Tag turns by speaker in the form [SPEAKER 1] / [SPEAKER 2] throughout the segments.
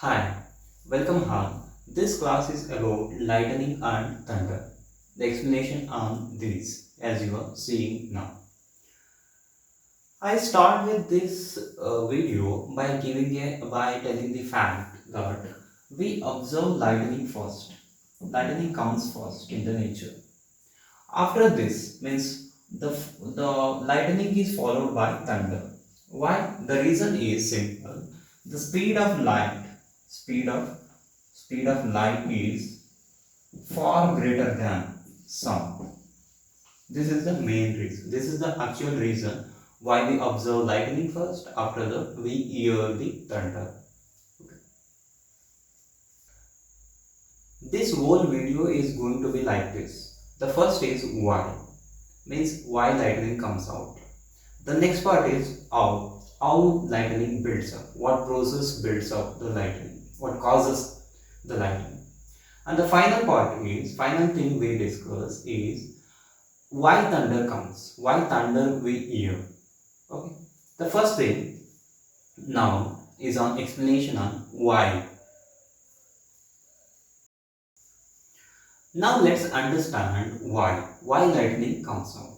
[SPEAKER 1] Hi, welcome home. This class is about lightning and thunder. The explanation on these, as you are seeing now. I start with this video by telling the fact that we observe lightning first. Lightning comes first in the nature. After this means the lightning is followed by thunder. Why? The reason is simple. The speed of speed of light is far greater than sound. This is the main reason. This is the actual reason why we observe lightning first. After that, we hear the thunder. This whole video is going to be like this. The first is why, means why lightning comes out. The next part is how lightning builds up, what process builds up the lightning, what causes the lightning. And the final thing we discuss is why thunder comes, why thunder we hear. Okay. The first thing now is on explanation on why. Now let's understand why lightning comes out.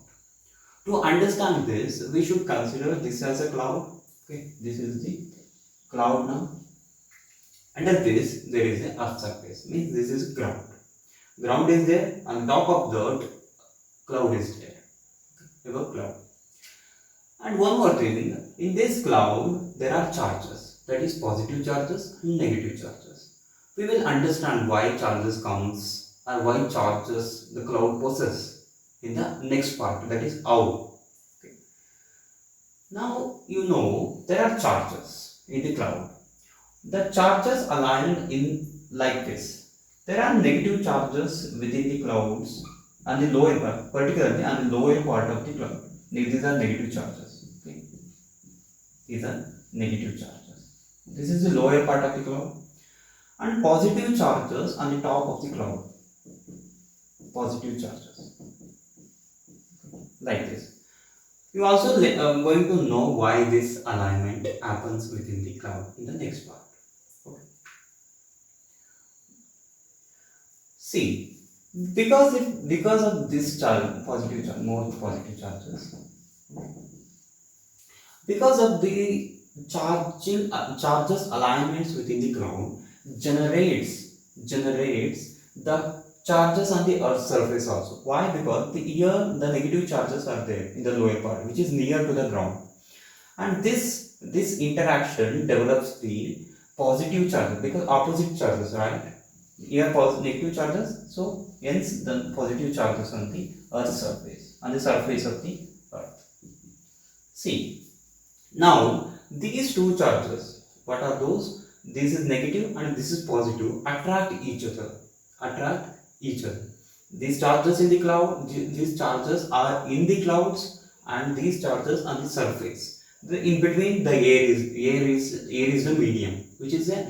[SPEAKER 1] To understand this, we should consider this as a cloud. Okay, this is the cloud now. Under this, there is a earth surface. Means this is ground. Ground is there. On top of that, cloud is there. Above cloud. And one more thing. In this cloud, there are charges. That is positive charges and negative charges. We will understand why charges comes and why charges the cloud possess in the next part, that is how. Okay. Now you know there are charges in the cloud. The charges aligned in like this. There are negative charges within the clouds and the lower part, particularly on the lower part of the cloud. These are negative charges. Okay. These are negative charges. This is the lower part of the cloud. And positive charges on the top of the cloud. Positive charges. Like this. You also going to know why this alignment happens within the cloud in the next part. Okay. See, because of this charge, positive charge, more positive charges, because of the charges alignments within the cloud generates the charges on the earth's surface also. Why? Because here the negative charges are there in the lower part, which is near to the ground, and this interaction develops the positive charges, because opposite charges, right? Here negative charges, so hence the positive charges on the earth's surface, on the surface of the earth. See, now these two charges, what are those? This is negative and this is positive, attract each other. These charges in the cloud, these charges are in the clouds, and these charges on the surface. In between, the air is the medium, which is a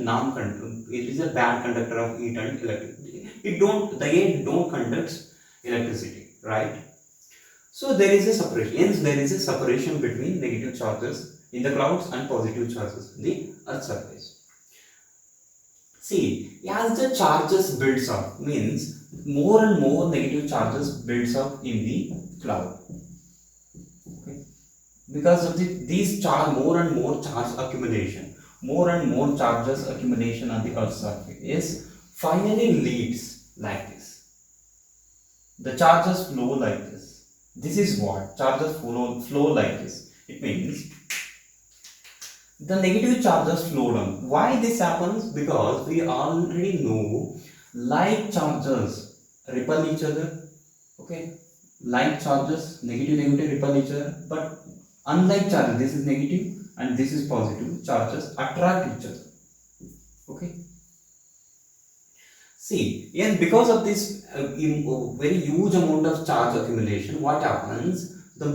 [SPEAKER 1] it is a bad conductor of heat and electricity. The air don't conduct electricity, right? So there is a separation. Hence, there is a separation between negative charges in the clouds and positive charges in the earth surface. See, as the charges builds up, means more and more negative charges builds up in the cloud. Okay. Because of more and more charge accumulation, more and more charges accumulation on the earth's surface finally leads like this. The charges flow like this. This is what charges flow like this. It means the negative charges flow down. Why this happens? Because we already know like charges repel each other. Okay, like charges, negative repel each other. But unlike charges, this is negative and this is positive. Charges attract each other. Okay. See, and because of this very huge amount of charge accumulation, what happens? The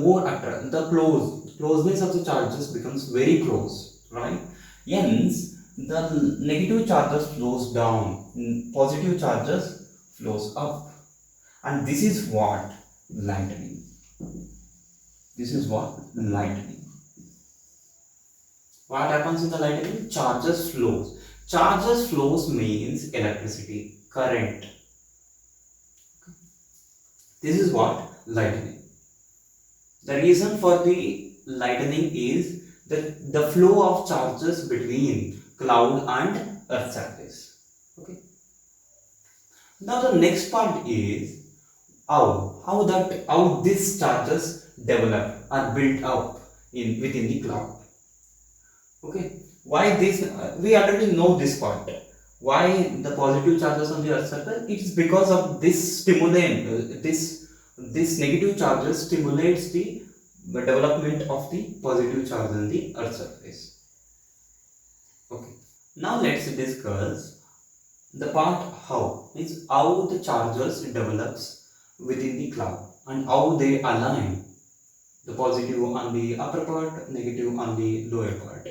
[SPEAKER 1] closeness of the charges becomes very close. Right? Hence, the negative charges flows down, positive charges flows up, and this is what lightning. This is what lightning. What happens in the lightning? Charges flows. Charges flows means electricity, current. This is what lightning. The reason for the lightning is the flow of charges between cloud and earth surface. Okay. Now the next part is how these charges develop or built up within the cloud. Okay, why this? We already know this part. Why the positive charges on the earth surface? It's because of this stimulant. This negative charges stimulates the development of the positive charge on the earth surface. Okay. Now let's discuss the part how the charges develops within the cloud and how they align the positive on the upper part, negative on the lower part.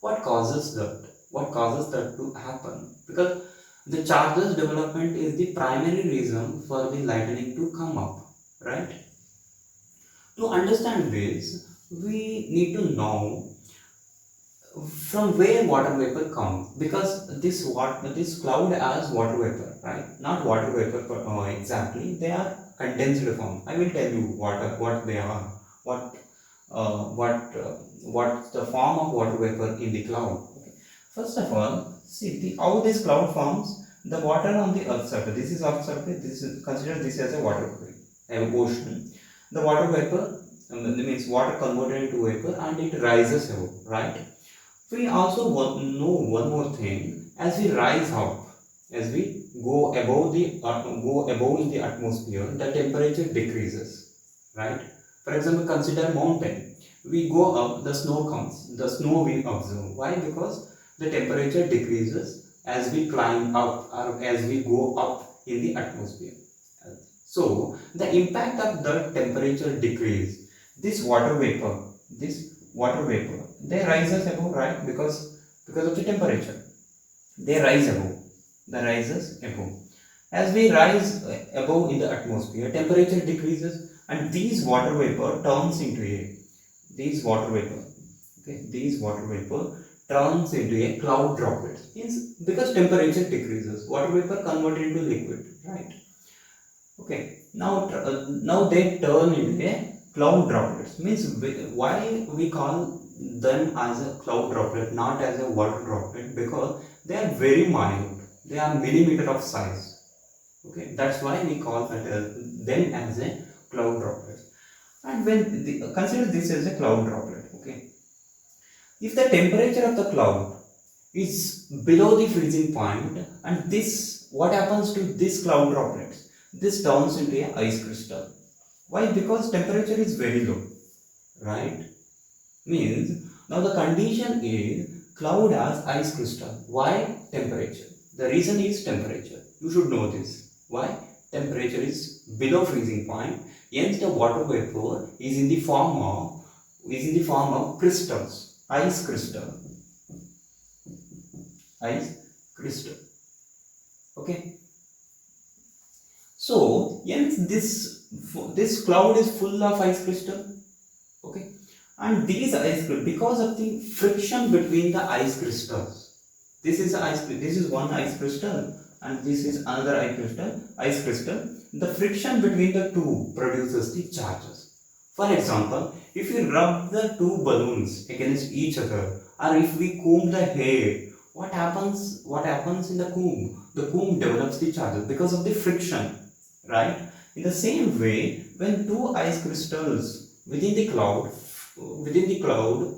[SPEAKER 1] What causes that? What causes that to happen? Because the charges development is the primary reason for the lightning to come up, right? To understand this, we need to know from where water vapor comes, because this cloud has water vapor, right? Not water vapor exactly. They are condensed form. I will tell you what they are. What's the form of water vapor in the cloud. Okay. First of all, see how this cloud forms. The water on the earth surface, this is earth surface, consider this as a water vapor, an ocean. The water vapor means water converted into vapor and it rises above, right? We also know one more thing. As we rise up, as we go above in the atmosphere, the temperature decreases, right? For example, consider mountain. We go up, the snow comes. The snow we observe. Why? Because the temperature decreases as we climb up or as we go up in the atmosphere. So the impact of the temperature decrease, this water vapor, they rises above, right? Because of the temperature, they rise above. The rises above. As we rise above in the atmosphere, temperature decreases, and these water vapor turns into a these water vapor turns into a cloud droplets. Means because temperature decreases, water vapor converted into liquid, right? Okay. Now they turn into a cloud droplets. Means why we call them as a cloud droplet, not as a water droplet? Because they are very minute. They are millimeter of size. Okay, that's why we call them as a cloud droplet. And consider this as a cloud droplet. Okay, if the temperature of the cloud is below the freezing point, and what happens to this cloud droplets? This turns into a ice crystal. Why? Because temperature is very low, right? Means now the condition is cloud has ice crystal. Why? Temperature. The reason is temperature. You should know this. Why? Temperature is below freezing point. Hence the water vapor is in the form of crystals. Ice crystal. Okay. So hence this cloud is full of ice crystal. Okay. And these ice crystals, because of the friction between the ice crystals, this is one ice crystal and this is another ice crystal. The friction between the two produces the charges. For example, if you rub the two balloons against each other, or if we comb the hair, what happens in the comb? The comb develops the charges because of the friction, right? In the same way, when two ice crystals within the cloud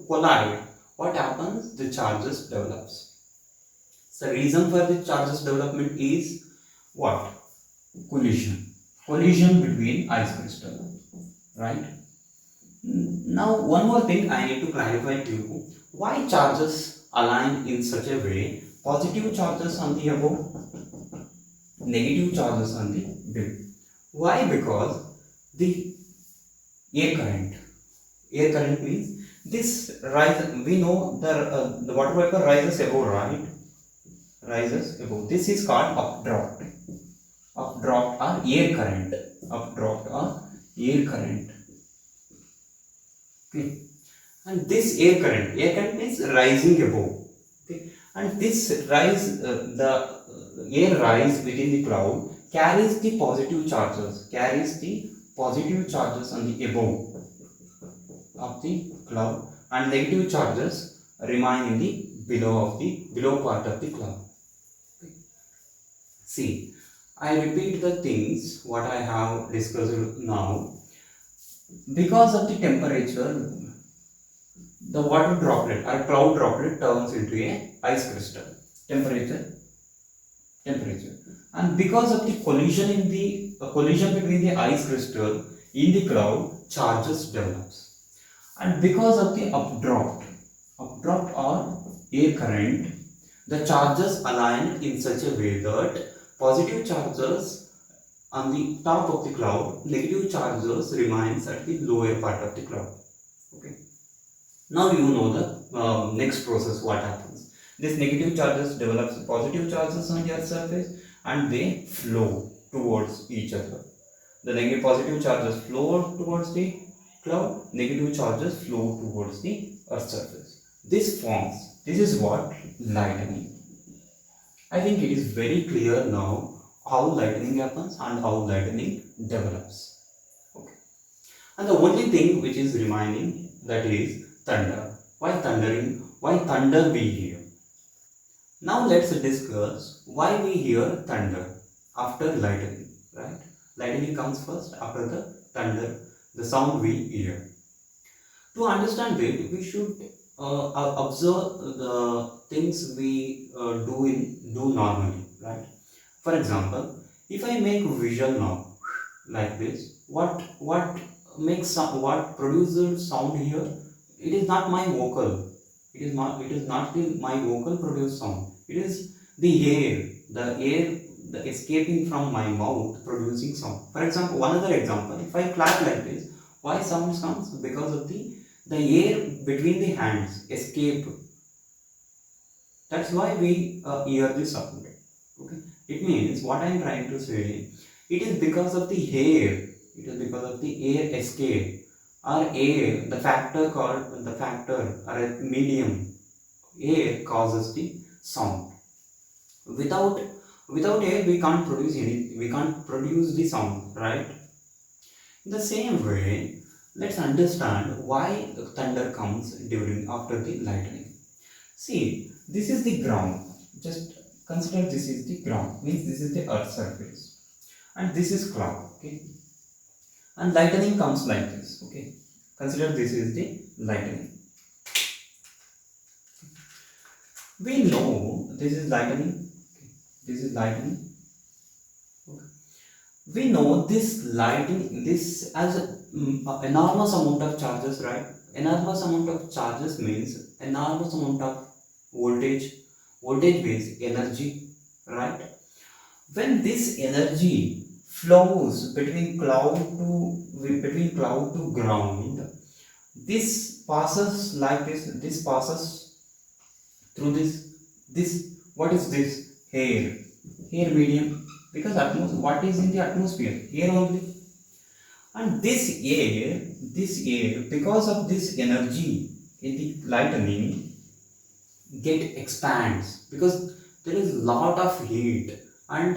[SPEAKER 1] collide, what happens? The charges develops. The reason for the charges development is what? Collision between ice crystal, right? Now one more thing I need to clarify to you. Why charges align in such a way? Positive charges on the above, negative charges on the below. Why? Because the air current means this rise. We know the water vapor rises above, right? Rises above. This is called updraft or air current. Okay. And this air current means rising above. Okay. And this rise, the air rise within the cloud carries the positive charges on the above of the cloud, and negative charges remain in the below part of the cloud. See, I repeat the things what I have discussed now. Because of the temperature, the water droplet or cloud droplet turns into a ice crystal. Temperature, and because of the collision between the ice crystal in the cloud, charges develops. And because of the updraft or air current, the charges align in such a way that positive charges on the top of the cloud, negative charges remains at the lower part of the cloud. Okay. Now you know the next process what happens. This negative charges develops positive charges on the earth surface and they flow towards each other. The negative positive charges flow towards the cloud, negative charges flow towards the earth surface. This is what lightning. I think it is very clear now how lightning happens and how lightning develops. Okay. And the only thing which is remaining, that is thunder. Why thundering? Why thunder we hear? Now let's discuss why we hear thunder after lightning, right? Lightning comes first, after the thunder, the sound we hear. To understand it, we should observe the things we do normally, right? For example, if I make visual now like this, what produces sound here? It is not my vocal. It is not my vocal produced sound. It is the air, the escaping from my mouth producing sound. For example, one other example, if I clap like this, why sound comes? Because of the air between the hands escape. That's why we hear the sound. Okay. It means what I am trying to say, it is because of the air. It is because of the air escape or air, the factor or a medium. Air causes the sound. Without air, we can't produce anything. We can't produce the sound, right? In the same way, let's understand why the thunder comes after the lightning. See, this is the ground. Just consider this is the ground. Means this is the earth surface, and this is cloud. Okay, and lightning comes like this. Okay, consider this is the lightning. We know this is lightning. Okay. This is lightning. Okay. We know this lightning, this as enormous amount of charges, right? Enormous amount of charges means enormous amount of voltage. Voltage means energy, right? When this energy flows between cloud to ground, this passes like this. This passes through this what is this? Air medium, because what is in the atmosphere? Air only. And this air, because of this energy in the lightning expands, because there is lot of heat, and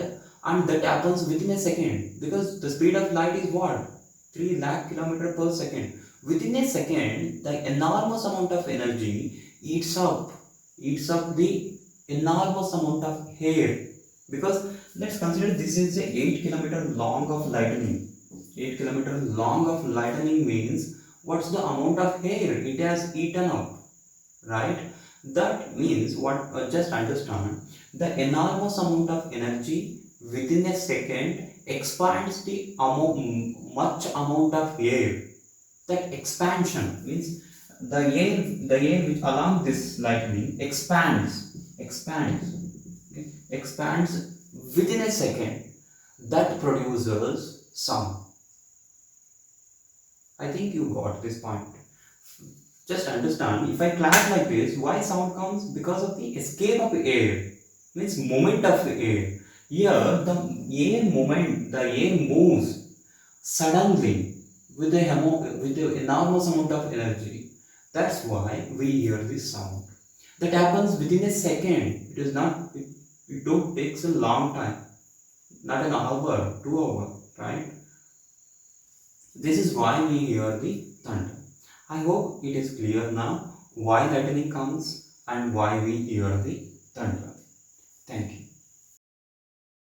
[SPEAKER 1] that happens within a second, because the speed of light is what, 3 lakh kilometer per second. Within a second, the enormous amount of energy eats up the enormous amount of air. Because let's consider this is a 8 kilometer long of lightning. 8 kilometer long of lightning means what's the amount of air it has eaten up, right? That means what, just understand, the enormous amount of energy within a second expands the much amount of air. That expansion means the air which along this lightning expands within a second. That produces sound. I think you got this point. Just understand, if I clap like this, why sound comes? Because of the escape of air, means movement of air. Here the air moves suddenly with the enormous amount of energy. That's why we hear this sound. That happens within a second. It is not. It don't takes a long time. Not an hour, 2 hour, right? This is why we hear the thunder. I hope it is clear now why lightning comes and why we hear the thunder. Thank you.